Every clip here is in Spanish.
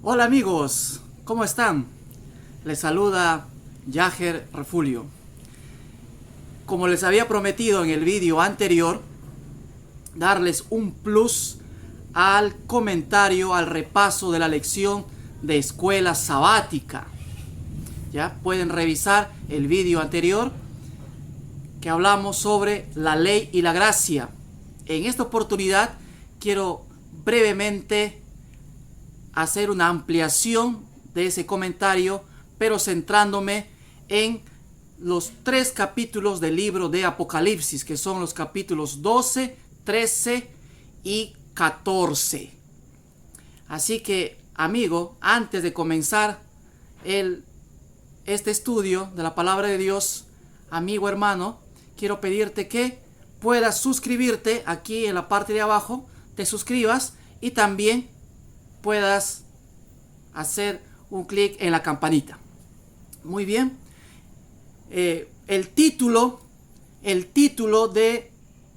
Hola amigos, ¿cómo están? Les saluda Yaher Refulio. Como les había prometido en el vídeo anterior, darles un plus al comentario, al repaso de la lección de escuela sabática. Ya pueden revisar el vídeo anterior que hablamos sobre la ley y la gracia. En esta oportunidad quiero brevemente hacer una ampliación de ese comentario, pero centrándome en los 3 capítulos del libro de Apocalipsis, que son los capítulos 12, 13 y 14. Así que, amigo, antes de comenzar este estudio de la palabra de Dios, amigo hermano, quiero pedirte que puedas suscribirte aquí en la parte de abajo, te suscribas y también puedas hacer un clic en la campanita. Muy bien. El título de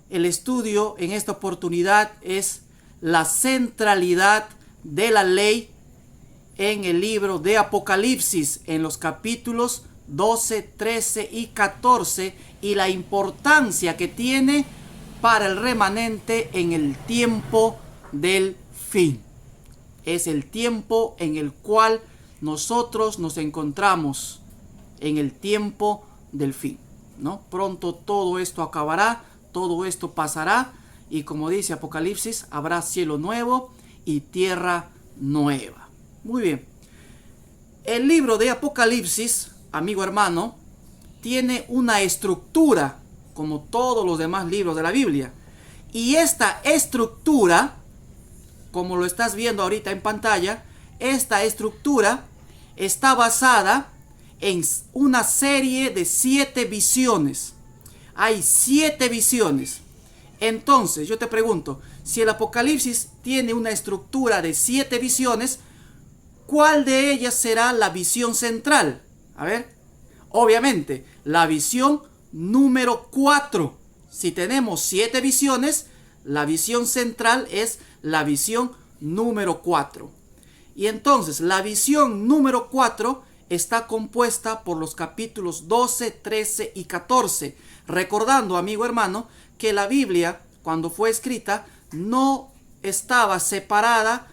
el estudio en esta oportunidad es la centralidad de la ley en el libro de Apocalipsis, en los capítulos 12, 13 y 14, y la importancia que tiene para el remanente en el tiempo del fin. Es el tiempo en el cual nosotros nos encontramos, en el tiempo del fin, ¿no? Pronto todo esto acabará, todo esto pasará, y como dice Apocalipsis, habrá cielo nuevo y tierra nueva. Muy bien. El libro de Apocalipsis, amigo hermano, tiene una estructura como todos los demás libros de la Biblia. Y esta estructura, como lo estás viendo ahorita en pantalla, esta estructura está basada en una serie de 7 visiones. Hay 7 visiones. Entonces, yo te pregunto, si el Apocalipsis tiene una estructura de 7 visiones, ¿cuál de ellas será la visión central? A ver, obviamente, la visión número 4. Si tenemos 7 visiones, la visión central es la visión número 4. Y entonces, la visión número 4 está compuesta por los capítulos 12, 13 y 14. Recordando, amigo hermano, que la Biblia, cuando fue escrita, no estaba separada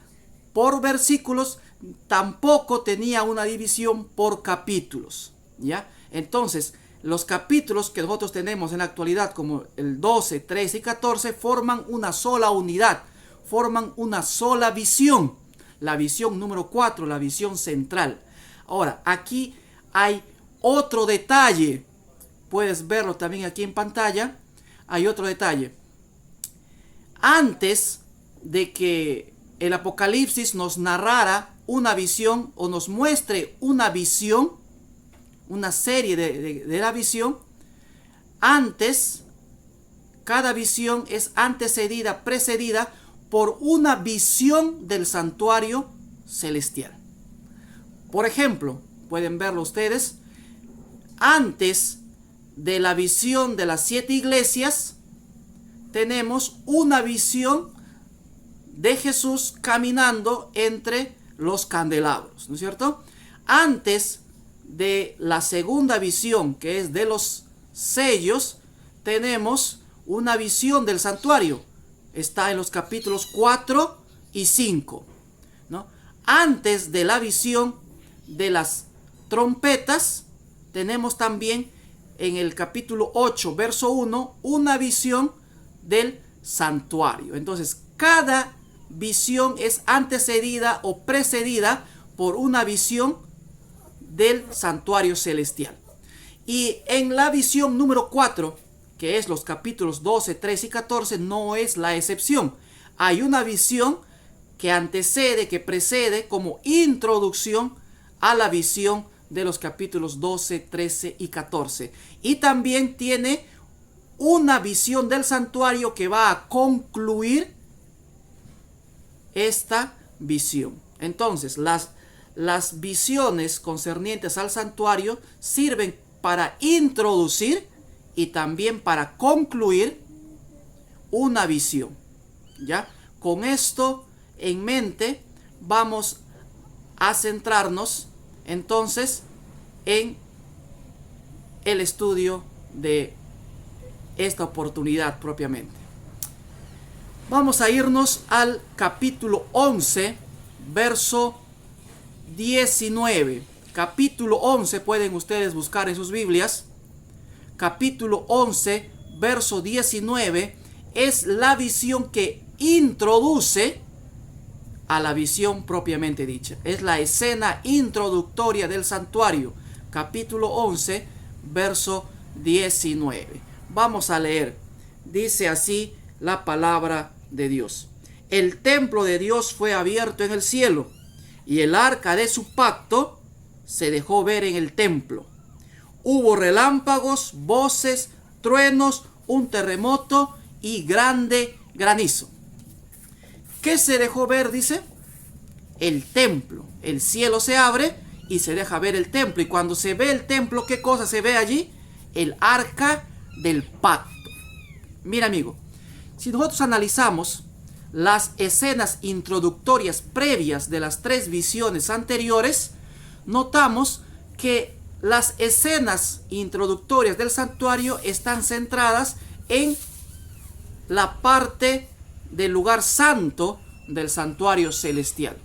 por versículos, tampoco tenía una división por capítulos, ¿ya? Entonces, los capítulos que nosotros tenemos en la actualidad, como el 12, 13 y 14, forman una sola unidad, forman una sola visión, la visión número 4, la visión central. Ahora, aquí hay otro detalle, puedes verlo también aquí en pantalla, hay otro detalle. Antes de que el Apocalipsis nos narrara una visión o nos muestre una visión, una serie de la visión, antes, cada visión es antecedida, precedida por una visión del santuario celestial. Por ejemplo, pueden verlo ustedes, antes de la visión de las 7 iglesias, tenemos una visión de Jesús caminando entre los candelabros, ¿no es cierto? Antes de la segunda visión, que es de los sellos, tenemos una visión del santuario. Está en los capítulos 4 y 5, ¿no? Antes de la visión de las trompetas, tenemos también en el capítulo 8, verso 1, una visión del santuario. Entonces, cada visión es antecedida o precedida por una visión del santuario celestial. Y en la visión número 4, que es los capítulos 12, 13 y 14, no es la excepción. Hay una visión que antecede, que precede como introducción a la visión de los capítulos 12, 13 y 14. Y también tiene una visión del santuario que va a concluir esta visión. Entonces, las visiones concernientes al santuario sirven para introducir y también para concluir una visión, ¿ya? Con esto en mente, vamos a centrarnos entonces en el estudio de esta oportunidad propiamente. Vamos a irnos al capítulo 11, verso 19. Capítulo 11, pueden ustedes buscar en sus Biblias. Capítulo 11, verso 19, es la visión que introduce a la visión propiamente dicha. Es la escena introductoria del santuario. Capítulo 11, verso 19. Vamos a leer. Dice así la palabra de Dios. El templo de Dios fue abierto en el cielo, y el arca de su pacto se dejó ver en el templo. Hubo relámpagos, voces, truenos, un terremoto y grande granizo. ¿Qué se dejó ver? Dice, el templo. El cielo se abre y se deja ver el templo. Y cuando se ve el templo, ¿qué cosa se ve allí? El arca del pacto. Mira, amigo, si nosotros analizamos las escenas introductorias previas de las tres visiones anteriores, notamos que las escenas introductorias del santuario están centradas en la parte del lugar santo del santuario celestial.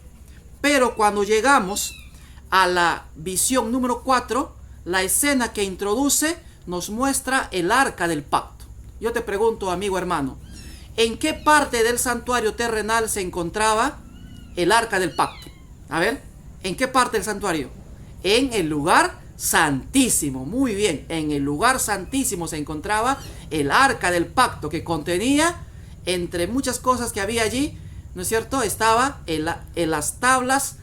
Pero cuando llegamos a la visión número 4, la escena que introduce nos muestra el arca del pacto. Yo te pregunto, amigo hermano, ¿en qué parte del santuario terrenal se encontraba el arca del pacto? A ver, ¿en qué parte del santuario? En el lugar santísimo. Muy bien, en el lugar santísimo se encontraba el arca del pacto, que contenía, entre muchas cosas que había allí, ¿no es cierto?, estaba en las tablas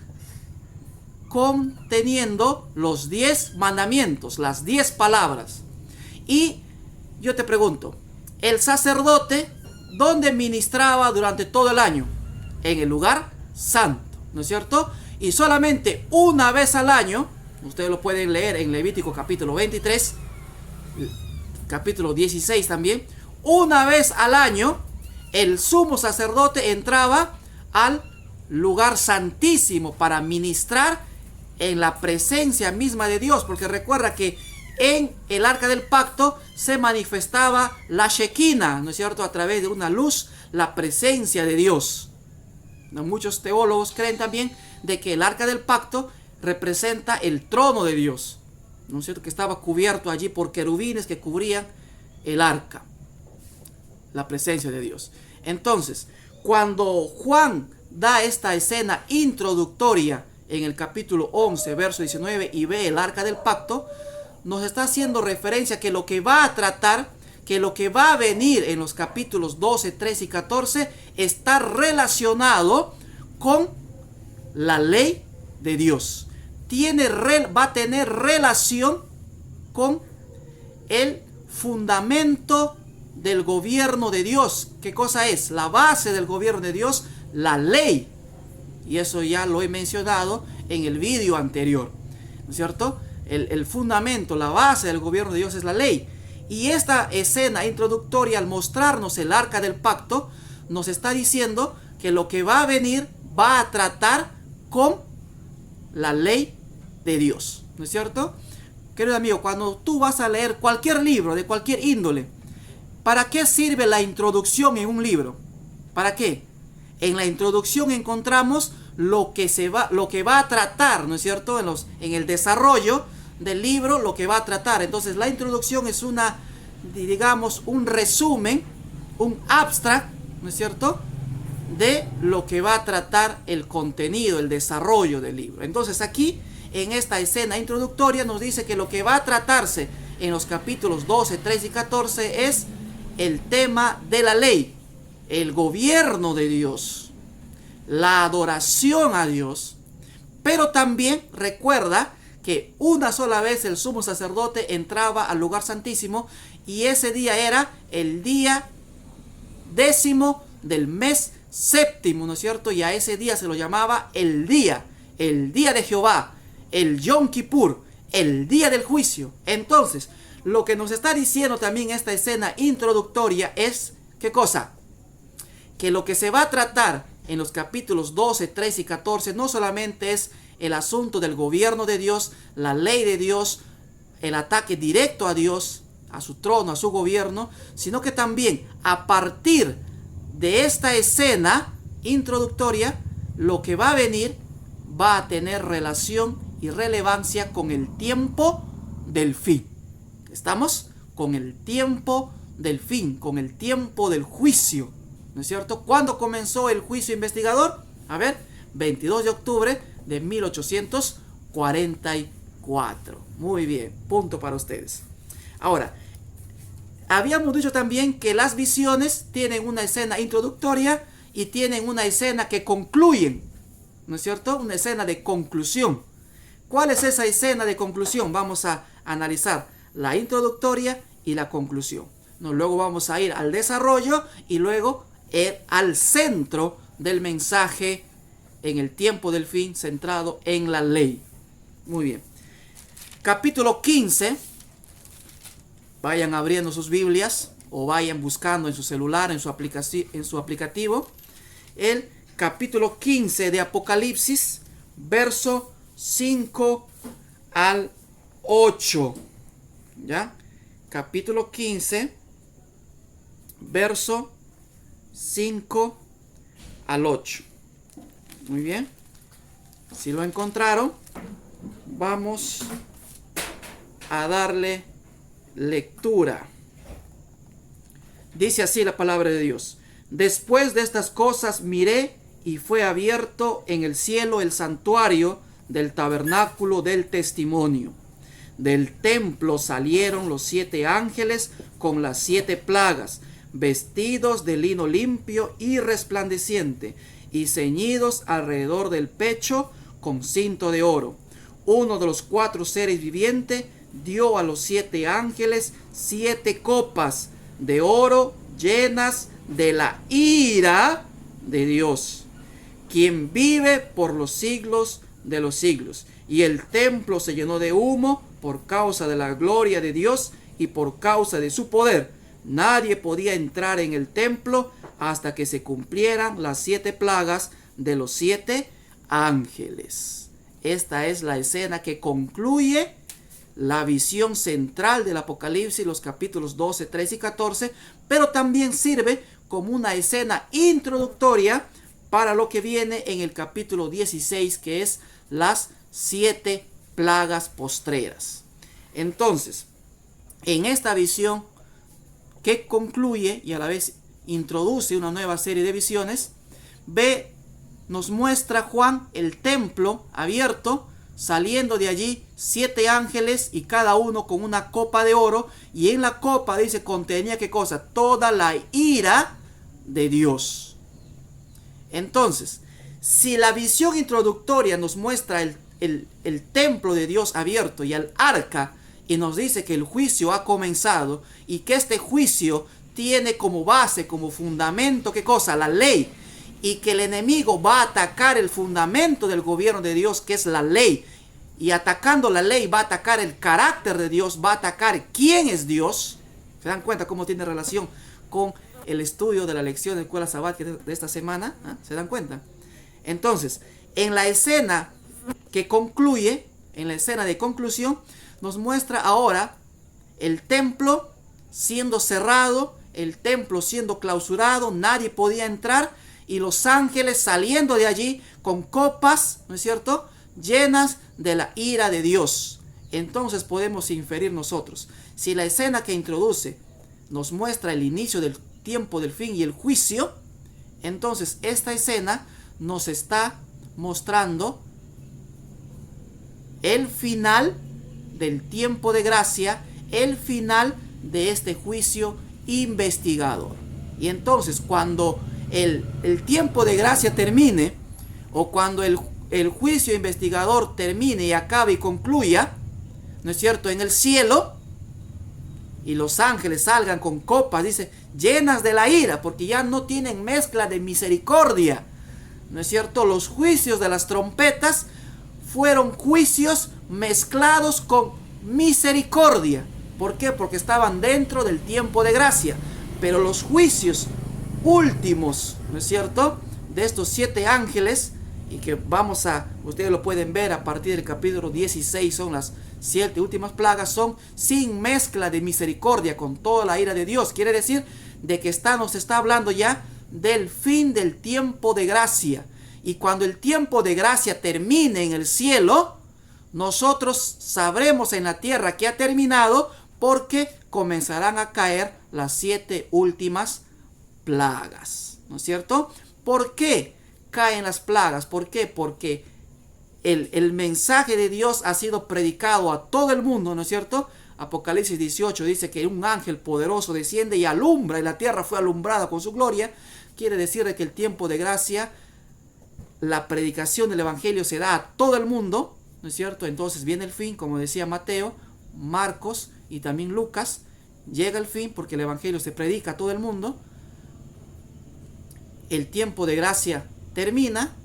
conteniendo los 10 mandamientos, las 10 palabras. Y yo te pregunto, el sacerdote, ¿dónde ministraba durante todo el año? En el lugar santo, ¿no es cierto? Y solamente una vez al año, ustedes lo pueden leer en Levítico capítulo 23, capítulo 16 también, una vez al año, el sumo sacerdote entraba al lugar santísimo para ministrar en la presencia misma de Dios, porque recuerda que en el arca del pacto se manifestaba la Shekinah, ¿no es cierto?, a través de una luz, la presencia de Dios. Muchos teólogos creen también de que el arca del pacto representa el trono de Dios, ¿no es cierto?, que estaba cubierto allí por querubines que cubrían el arca, la presencia de Dios. Entonces, cuando Juan da esta escena introductoria en el capítulo 11, verso 19, y ve el arca del pacto, nos está haciendo referencia que lo que va a tratar, que lo que va a venir en los capítulos 12, 13 y 14 está relacionado con la ley de Dios. Va a tener relación con el fundamento del gobierno de Dios. ¿Qué cosa es? La base del gobierno de Dios, la ley. Y eso ya lo he mencionado en el vídeo anterior, ¿no es cierto? El fundamento, la base del gobierno de Dios es la ley. Y esta escena introductoria, al mostrarnos el arca del pacto, nos está diciendo que lo que va a venir va a tratar con la ley de Dios, ¿no es cierto? Querido amigo, cuando tú vas a leer cualquier libro de cualquier índole, ¿para qué sirve la introducción en un libro? ¿Para qué? En la introducción encontramos lo que va a tratar, ¿no es cierto? En el desarrollo del libro, lo que va a tratar. Entonces, la introducción es digamos, un resumen, un abstract, ¿no es cierto?, de lo que va a tratar el contenido, el desarrollo del libro. Entonces, aquí, en esta escena introductoria, nos dice que lo que va a tratarse en los capítulos 12, 13 y 14 es el tema de la ley, el gobierno de Dios, la adoración a Dios. Pero también recuerda que una sola vez el sumo sacerdote entraba al lugar santísimo, y ese día era el día 10º del mes séptimo, ¿no es cierto? Y a ese día se lo llamaba el día de Jehová, el Yom Kippur, el día del juicio. Entonces, lo que nos está diciendo también esta escena introductoria es, ¿qué cosa? Que lo que se va a tratar en los capítulos 12, 13 y 14 no solamente es el asunto del gobierno de Dios, la ley de Dios, el ataque directo a Dios, a su trono, a su gobierno, sino que también a partir de esta escena introductoria, lo que va a venir va a tener relación y relevancia con el tiempo del fin. ¿Estamos? Con el tiempo del fin, con el tiempo del juicio, ¿no es cierto? ¿Cuándo comenzó el juicio investigador? A ver, 22 de octubre de 1844. Muy bien, punto para ustedes. Ahora, habíamos dicho también que las visiones tienen una escena introductoria y tienen una escena que concluyen, ¿no es cierto? Una escena de conclusión. ¿Cuál es esa escena de conclusión? Vamos a analizar la introductoria y la conclusión. No, luego vamos a ir al desarrollo y luego al centro del mensaje en el tiempo del fin, centrado en la ley. Muy bien. Capítulo 15. Vayan abriendo sus Biblias o vayan buscando en su celular, en su aplicativo. El capítulo 15 de Apocalipsis, verso 5 al 8. ¿Ya? Capítulo 15, verso 5 al 8. Muy bien. Si lo encontraron, vamos a darle lectura. Dice así la palabra de Dios: después de estas cosas miré, y fue abierto en el cielo el santuario del tabernáculo del testimonio. Del templo salieron los 7 ángeles con las 7 plagas, vestidos de lino limpio y resplandeciente, y ceñidos alrededor del pecho con cinto de oro. Uno de los 4 seres vivientes dio a los 7 ángeles 7 copas de oro llenas de la ira de Dios, quien vive por los siglos de los siglos. Y el templo se llenó de humo por causa de la gloria de Dios y por causa de su poder. Nadie podía entrar en el templo hasta que se cumplieran las 7 plagas de los 7 ángeles. Esta es la escena que concluye la visión central del Apocalipsis, los capítulos 12, 13 y 14, pero también sirve como una escena introductoria para lo que viene en el capítulo 16, que es las 7 plagas postreras. Entonces, en esta visión que concluye y a la vez introduce una nueva serie de visiones, nos muestra Juan el templo abierto, saliendo de allí 7 ángeles y cada uno con una copa de oro, y en la copa, dice, contenía ¿qué cosa? Toda la ira de Dios. Entonces, si la visión introductoria nos muestra el templo de Dios abierto y el arca, y nos dice que el juicio ha comenzado y que este juicio tiene como base, como fundamento, ¿qué cosa? La ley, y que el enemigo va a atacar el fundamento del gobierno de Dios, que es la ley, y atacando la ley va a atacar el carácter de Dios, va a atacar quién es Dios. ¿Se dan cuenta cómo tiene relación con el estudio de la lección de escuela sabática de esta semana? ¿Ah? ¿Se dan cuenta? Entonces, en la escena que concluye, en la escena de conclusión, nos muestra ahora el templo siendo cerrado, el templo siendo clausurado, nadie podía entrar, y los ángeles saliendo de allí con copas, ¿no es cierto?, llenas de la ira de Dios. Entonces podemos inferir nosotros, si la escena que introduce nos muestra el inicio del tiempo del fin y el juicio, entonces esta escena nos está mostrando el final del tiempo de gracia, el final de este juicio investigador. Y entonces cuando el tiempo de gracia termine, o cuando el juicio investigador termine y acabe y concluya, ¿no es cierto?, en el cielo, y los ángeles salgan con copas, dice, llenas de la ira, porque ya no tienen mezcla de misericordia, ¿no es cierto? Los juicios de las trompetas fueron juicios mezclados con misericordia. ¿Por qué? Porque estaban dentro del tiempo de gracia. Pero los juicios últimos, ¿no es cierto?, de estos 7 ángeles y que ustedes lo pueden ver a partir del capítulo 16, son las 7 últimas plagas, son sin mezcla de misericordia con toda la ira de Dios. Quiere decir de que nos está hablando ya del fin del tiempo de gracia. Y cuando el tiempo de gracia termine en el cielo, nosotros sabremos en la tierra que ha terminado, porque comenzarán a caer las 7 últimas plagas, ¿no es cierto? ¿Por qué caen las plagas? ¿Por qué? Porque el mensaje de Dios ha sido predicado a todo el mundo, ¿no es cierto? Apocalipsis 18 dice que un ángel poderoso desciende y alumbra, y la tierra fue alumbrada con su gloria. Quiere decir de que el tiempo de gracia, la predicación del evangelio se da a todo el mundo, ¿no es cierto? Entonces viene el fin, como decía Mateo, Marcos y también Lucas. Llega el fin porque el evangelio se predica a todo el mundo. El tiempo de gracia termina,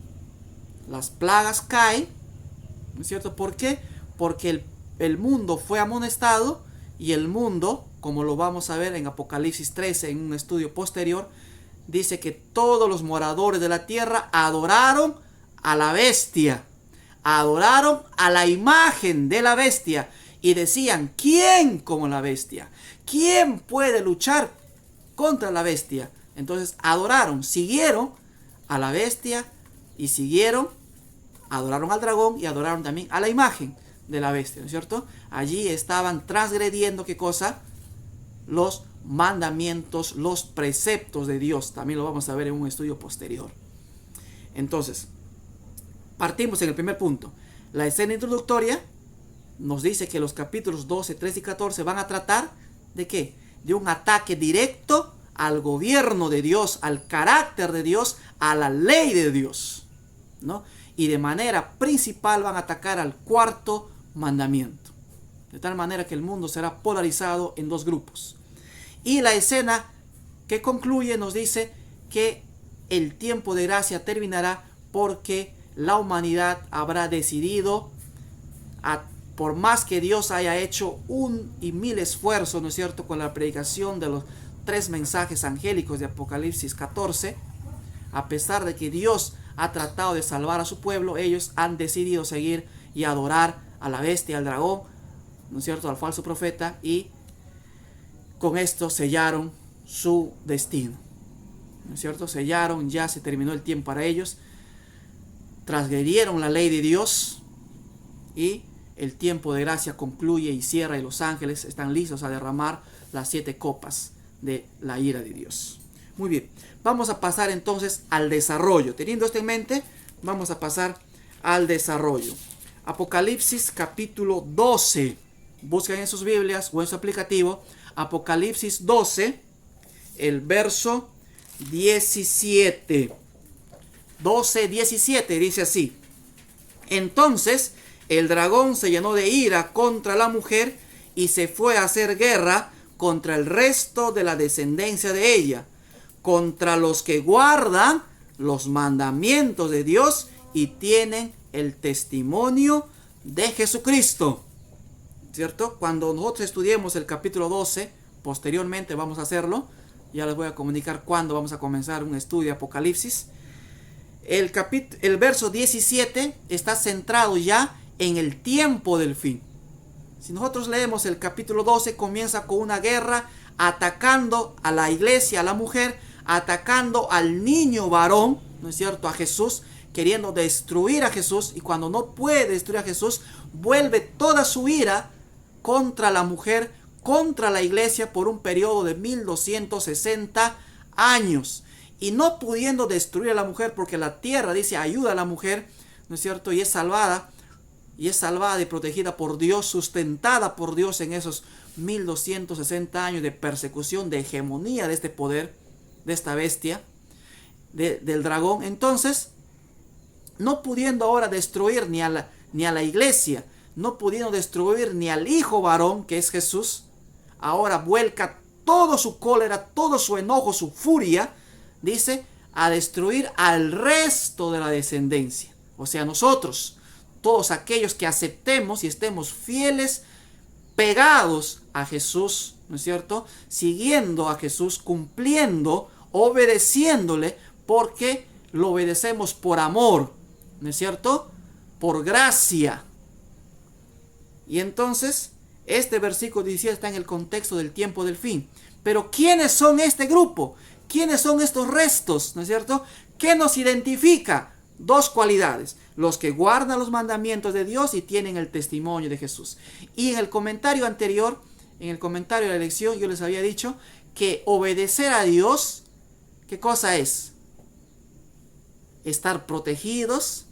las plagas caen, ¿no es cierto? ¿Por qué? Porque el mundo fue amonestado, y el mundo, como lo vamos a ver en Apocalipsis 13 en un estudio posterior, dice que todos los moradores de la tierra adoraron a la bestia, adoraron a la imagen de la bestia, y decían: ¿quién como la bestia? ¿Quién puede luchar contra la bestia? Entonces adoraron, siguieron a la bestia, y adoraron al dragón, y adoraron también a la imagen de la bestia, ¿no es cierto? Allí estaban transgrediendo, ¿qué cosa? Los mandamientos, los preceptos de Dios. También lo vamos a ver en un estudio posterior. Entonces, partimos en el primer punto. La escena introductoria nos dice que los capítulos 12, 13 y 14 van a tratar ¿de qué? De un ataque directo al gobierno de Dios, al carácter de Dios, a la ley de Dios, ¿no? Y de manera principal van a atacar al cuarto mandamiento, de tal manera que el mundo será polarizado en 2 grupos. Y la escena que concluye nos dice que el tiempo de gracia terminará porque la humanidad habrá decidido, por más que Dios haya hecho 1,000 esfuerzos, ¿no es cierto?, con la predicación de los 3 mensajes angélicos de Apocalipsis 14, a pesar de que Dios ha tratado de salvar a su pueblo, ellos han decidido seguir y adorar a la bestia, al dragón, ¿no es cierto?, al falso profeta, y con esto sellaron su destino, ¿no es cierto? Sellaron, ya se terminó el tiempo para ellos, transgredieron la ley de Dios, y el tiempo de gracia concluye y cierra, y los ángeles están listos a derramar las 7 copas de la ira de Dios. Muy bien, vamos a pasar entonces al desarrollo. Teniendo esto en mente, vamos a pasar al desarrollo. Apocalipsis capítulo 12. Buscan en sus Biblias o en su aplicativo Apocalipsis 12, el verso 17. 12, 17 dice así: entonces el dragón se llenó de ira contra la mujer y se fue a hacer guerra contra el resto de la descendencia de ella, contra los que guardan los mandamientos de Dios y tienen el testimonio de Jesucristo. ¿Cierto? Cuando nosotros estudiemos el capítulo 12, posteriormente vamos a hacerlo, ya les voy a comunicar cuándo vamos a comenzar un estudio de Apocalipsis. El verso 17 está centrado ya en el tiempo del fin. Si nosotros leemos el capítulo 12, comienza con una guerra atacando a la iglesia, a la mujer, atacando al niño varón, ¿no es cierto?, a Jesús, queriendo destruir a Jesús, y cuando no puede destruir a Jesús, vuelve toda su ira contra la mujer, contra la iglesia por un periodo de 1260 años. Y no pudiendo destruir a la mujer, porque la tierra dice ayuda a la mujer, ¿no es cierto?, y es salvada y protegida por Dios, sustentada por Dios en esos 1260 años de persecución, de hegemonía de este poder, de esta bestia, del dragón. Entonces, no pudiendo ahora destruir ni a la iglesia, no pudiendo destruir ni al hijo varón, que es Jesús, ahora vuelca toda su cólera, todo su enojo, su furia, dice, a destruir al resto de la descendencia. O sea, nosotros, todos aquellos que aceptemos y estemos fieles, pegados a Jesús, ¿no es cierto?, siguiendo a Jesús, cumpliendo, obedeciéndole, porque lo obedecemos por amor, ¿no es cierto? Por gracia. Y entonces, este versículo 17 está en el contexto del tiempo del fin. Pero ¿quiénes son este grupo? ¿Quiénes son estos restos? ¿No es cierto? ¿Qué nos identifica? Dos cualidades: los que guardan los mandamientos de Dios y tienen el testimonio de Jesús. Y en el comentario anterior, en el comentario de la lección, yo les había dicho que obedecer a Dios, ¿qué cosa es? Estar protegidos,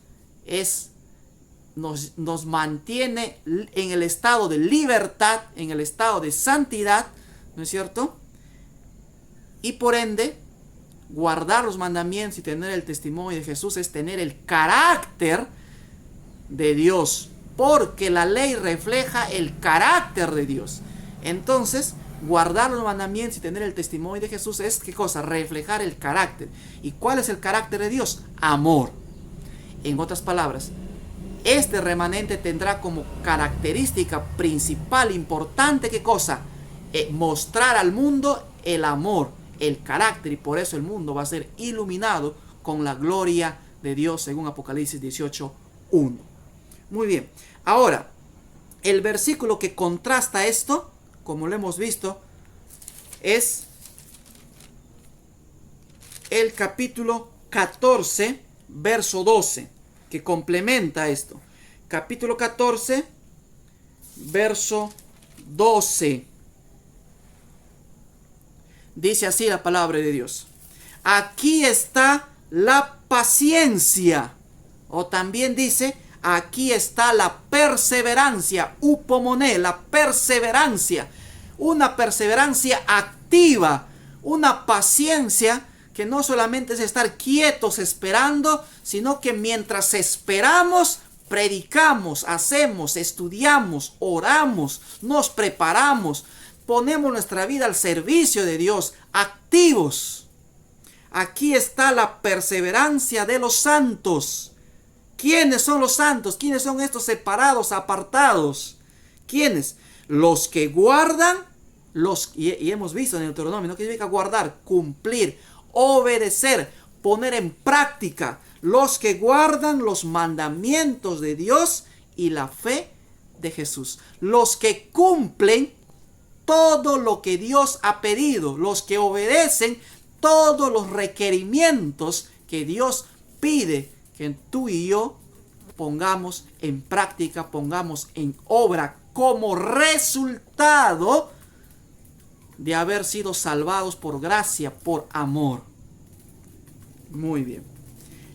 nos mantiene en el estado de libertad, en el estado de santidad, ¿no es cierto? Y por ende, guardar los mandamientos y tener el testimonio de Jesús es tener el carácter de Dios, porque la ley refleja el carácter de Dios. Entonces, guardar los mandamientos y tener el testimonio de Jesús es, ¿qué cosa? Reflejar el carácter. ¿Y cuál es el carácter de Dios? Amor. En otras palabras, este remanente tendrá como característica principal, importante, ¿qué cosa? Mostrar al mundo el amor, el carácter, y por eso el mundo va a ser iluminado con la gloria de Dios, según Apocalipsis 18:1. Muy bien, ahora, el versículo que contrasta esto, como lo hemos visto, es el capítulo 14, verso 12, que complementa esto. Capítulo 14, verso 12. Dice así la palabra de Dios: aquí está la paciencia. O también dice, aquí está la perseverancia, upomoné, la perseverancia. Una perseverancia activa, una paciencia que no solamente es estar quietos esperando, sino que mientras esperamos, predicamos, hacemos, estudiamos, oramos, nos preparamos, ponemos nuestra vida al servicio de Dios, activos. Aquí está la perseverancia de los santos. ¿Quiénes son los santos? ¿Quiénes son estos separados, apartados? ¿Quiénes? Los que guardan, y hemos visto en el Deuteronomio, ¿no? ¿Qué significa guardar? Cumplir, obedecer, poner en práctica. Los que guardan los mandamientos de Dios y la fe de Jesús. Los que cumplen todo lo que Dios ha pedido. Los que obedecen todos los requerimientos que Dios pide que tú y yo pongamos en práctica, pongamos en obra, como resultado de haber sido salvados por gracia, por amor. Muy bien.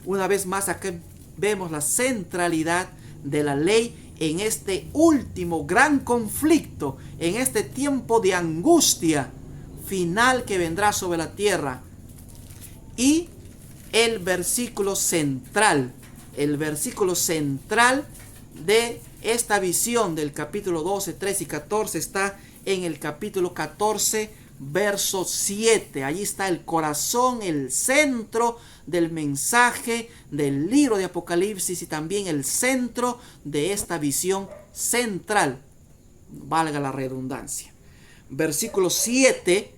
Una vez más, acá vemos la centralidad de la ley en este último gran conflicto, en este tiempo de angustia final que vendrá sobre la tierra. Y el versículo central de esta visión del capítulo 12, 13 y 14 está en el capítulo 14, verso 7. Allí está el corazón, el centro del mensaje del libro de Apocalipsis, y también el centro de esta visión central, valga la redundancia. Versículo 7,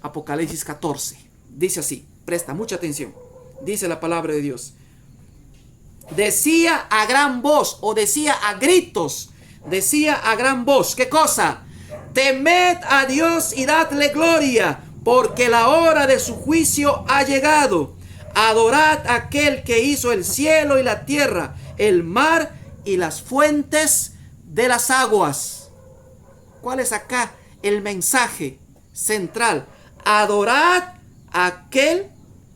Apocalipsis 14, dice así, presta mucha atención. Dice la palabra de Dios: decía a gran voz, o decía a gritos, decía a gran voz, ¿qué cosa? Temed a Dios y dadle gloria, porque la hora de su juicio ha llegado. Adorad a aquel que hizo el cielo y la tierra, el mar y las fuentes de las aguas. ¿Cuál es acá el mensaje central? Adorad a aquel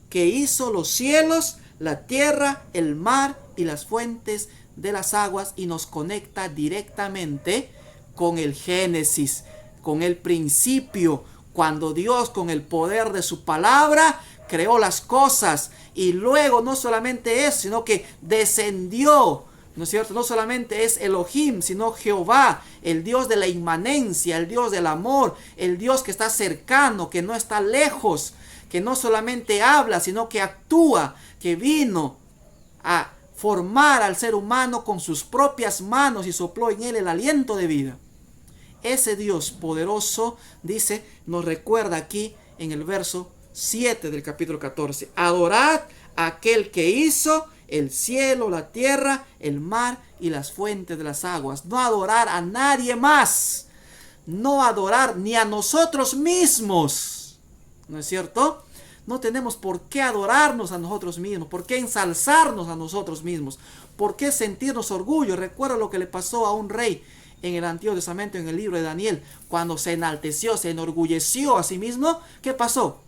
que hizo los cielos, la tierra, el mar y las fuentes de las aguas, y nos conecta directamente con el Génesis, con el principio, cuando Dios, con el poder de su palabra, creó las cosas. Y luego no solamente eso, sino que descendió, ¿no es cierto? No solamente es Elohim, sino Jehová, el Dios de la inmanencia, el Dios del amor, el Dios que está cercano, que no está lejos, que no solamente habla, sino que actúa, que vino a formar al ser humano con sus propias manos y sopló en él el aliento de vida. Ese Dios poderoso, dice, nos recuerda aquí en el verso 7 del capítulo 14. Adorad a aquel que hizo el cielo, la tierra, el mar y las fuentes de las aguas. No adorar a nadie más. No adorar ni a nosotros mismos. ¿No es cierto? No tenemos por qué adorarnos a nosotros mismos, por qué ensalzarnos a nosotros mismos, por qué sentirnos orgullo. Recuerda lo que le pasó a un rey en el Antiguo Testamento, en el libro de Daniel, cuando se enalteció, se enorgulleció a sí mismo. ¿Qué pasó?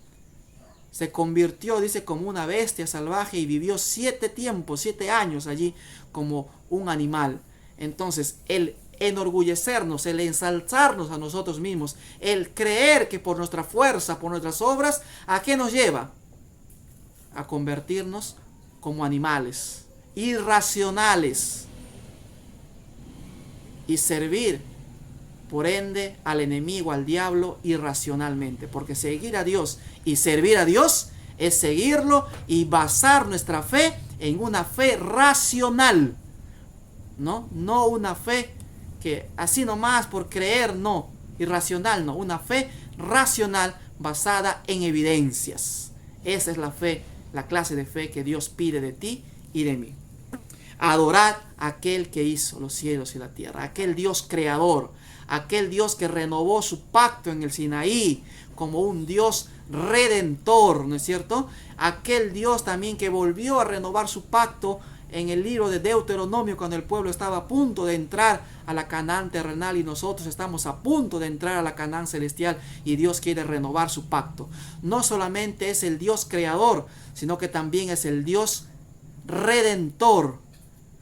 Se convirtió, dice, como una bestia salvaje y vivió 7 años allí como un animal. Entonces, el enorgullecernos, el ensalzarnos a nosotros mismos, el creer que por nuestra fuerza, por nuestras obras, ¿a qué nos lleva? A convertirnos como animales irracionales y servir, por ende, al enemigo, al diablo, irracionalmente. Porque seguir a Dios y servir a Dios es seguirlo y basar nuestra fe en una fe racional, no una fe que así nomás por creer, no, irracional, no, una fe racional basada en evidencias. Esa es la fe, la clase de fe que Dios pide de ti y de mí. Adorad a aquel que hizo los cielos y la tierra, aquel Dios creador, aquel Dios que renovó su pacto en el Sinaí como un Dios redentor, ¿no es cierto? Aquel Dios también que volvió a renovar su pacto en el libro de Deuteronomio, cuando el pueblo estaba a punto de entrar a la Canaán terrenal y nosotros estamos a punto de entrar a la Canaán celestial y Dios quiere renovar su pacto. No solamente es el Dios creador, sino que también es el Dios redentor,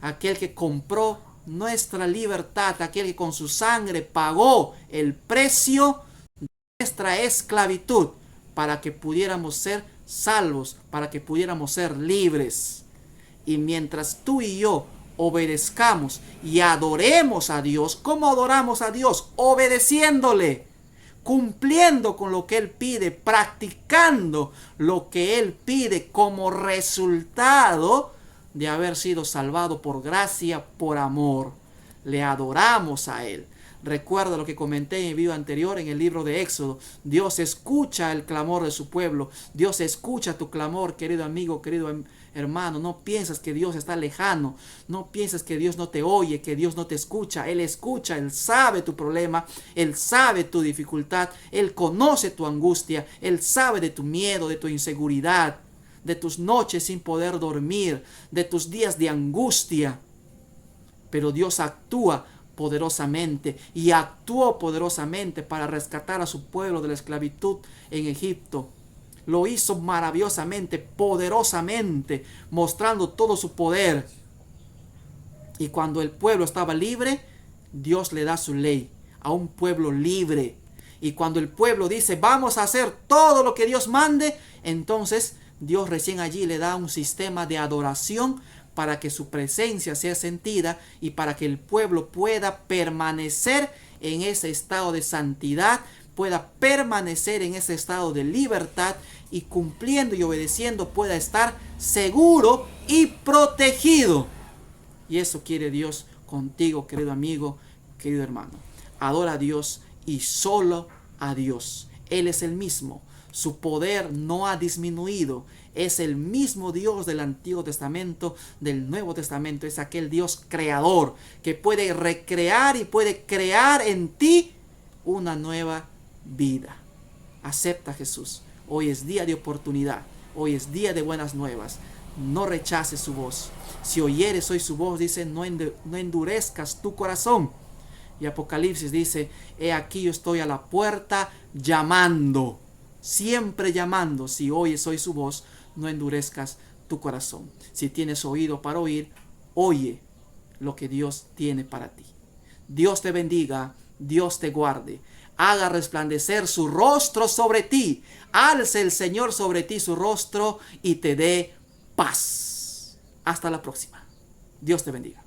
aquel que compró nuestra libertad, aquel que con su sangre pagó el precio de nuestra esclavitud para que pudiéramos ser salvos, para que pudiéramos ser libres. Y mientras tú y yo obedezcamos y adoremos a Dios, ¿cómo adoramos a Dios? Obedeciéndole, cumpliendo con lo que Él pide, practicando lo que Él pide como resultado de haber sido salvado por gracia, por amor. Le adoramos a Él. Recuerda lo que comenté en el video anterior en el libro de Éxodo. Dios escucha el clamor de su pueblo. Dios escucha tu clamor, querido amigo, querido hermano. No piensas que Dios está lejano. No piensas que Dios no te oye, que Dios no te escucha. Él escucha, Él sabe tu problema, Él sabe tu dificultad, Él conoce tu angustia, Él sabe de tu miedo, de tu inseguridad, de tus noches sin poder dormir, de tus días de angustia. Pero Dios actúa poderosamente y actuó poderosamente para rescatar a su pueblo de la esclavitud en Egipto. Lo hizo maravillosamente, poderosamente, mostrando todo su poder. Y cuando el pueblo estaba libre, Dios le da su ley a un pueblo libre. Y cuando el pueblo dice, vamos a hacer todo lo que Dios mande, entonces Dios recién allí le da un sistema de adoración para que su presencia sea sentida y para que el pueblo pueda permanecer en ese estado de santidad, pueda permanecer en ese estado de libertad y cumpliendo y obedeciendo pueda estar seguro y protegido. Y eso quiere Dios contigo, querido amigo, querido hermano. Adora a Dios y solo a Dios. Él es el mismo. Su poder no ha disminuido. Es el mismo Dios del Antiguo Testamento, del Nuevo Testamento. Es aquel Dios creador que puede recrear y puede crear en ti una nueva vida. Acepta a Jesús. Hoy es día de oportunidad. Hoy es día de buenas nuevas. No rechaces su voz. Si oyeres hoy su voz, dice, no endurezcas tu corazón. Y Apocalipsis dice, he aquí yo estoy a la puerta llamando. Siempre llamando. Si oyes hoy su voz, no endurezcas tu corazón. Si tienes oído para oír, oye lo que Dios tiene para ti. Dios te bendiga, Dios te guarde. Haga resplandecer su rostro sobre ti. Alce el Señor sobre ti su rostro y te dé paz. Hasta la próxima. Dios te bendiga.